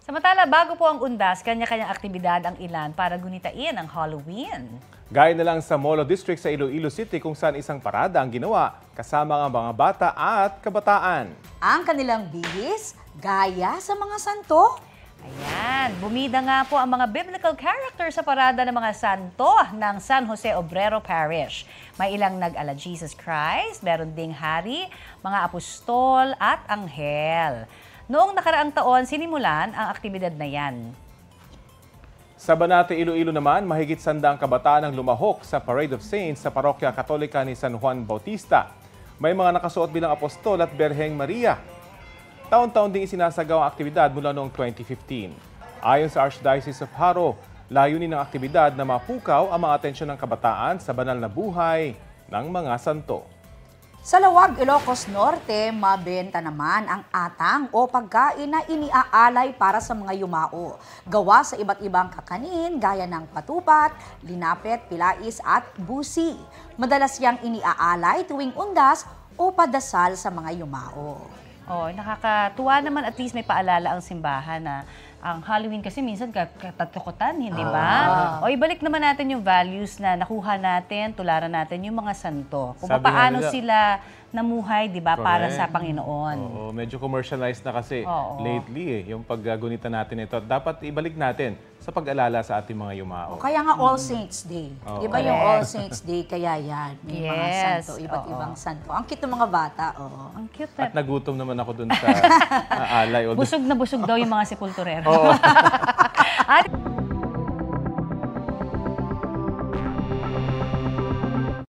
Samantala, bago po ang undas, kanya-kanyang aktibidad ang ilan para gunitain ang Halloween. Gaya na lang sa Molo District sa Iloilo City kung saan isang parada ang ginawa kasama ang mga bata at kabataan. Ang kanilang bihis, gaya sa mga santo. Ayan, bumida nga po ang mga biblical characters sa parada ng mga santo ng San Jose Obrero Parish. May ilang nag-ala Jesus Christ, meron ding hari, mga apostol at anghel. Noong nakaraang taon, sinimulan ang aktibidad na yan. Sa Banate, Iloilo naman, mahigit 100 kabataan ang lumahok sa Parade of Saints sa Parokya Katolika ni San Juan Bautista. May mga nakasuot bilang apostol at Berheng Maria. Taon-taon ding isinasagawa ang aktibidad mula noong 2015. Ayon sa Archdiocese of Haro, layunin ng aktibidad na mapukaw ang mga atensyon ng kabataan sa banal na buhay ng mga santo. Sa Lawag, Ilocos Norte, mabenta naman ang atang o pagkain na iniaalay para sa mga yumao. Gawa sa iba't ibang kakanin gaya ng patupat, linapet, pilais at busi. Madalas yang iniaalay tuwing undas o padasal sa mga yumao. Oh, nakakatuwa naman, at least may paalala ang simbahan na ang Halloween kasi minsan katatakutan, hindi ba? O ibalik naman natin yung values na nakuha natin, tularan natin yung mga santo. Kung Sabi paano nga nila, sila namuhay, di ba, para Correct. sa Panginoon. Oo, medyo commercialized na kasi Oo. lately yung paggunita natin ito. Dapat ibalik natin sa pag-alala sa ating mga yumao. Kaya nga All Saints Day. Oo. Di ba yung All Saints Day? Kaya yan, may mga Yes, santo, iba't oo. ibang santo. Ang cute ng mga bata. Oo. Ang cute At na. nagutom naman ako dun sa alay. Busog na busog daw yung mga sepulturero. Oo. At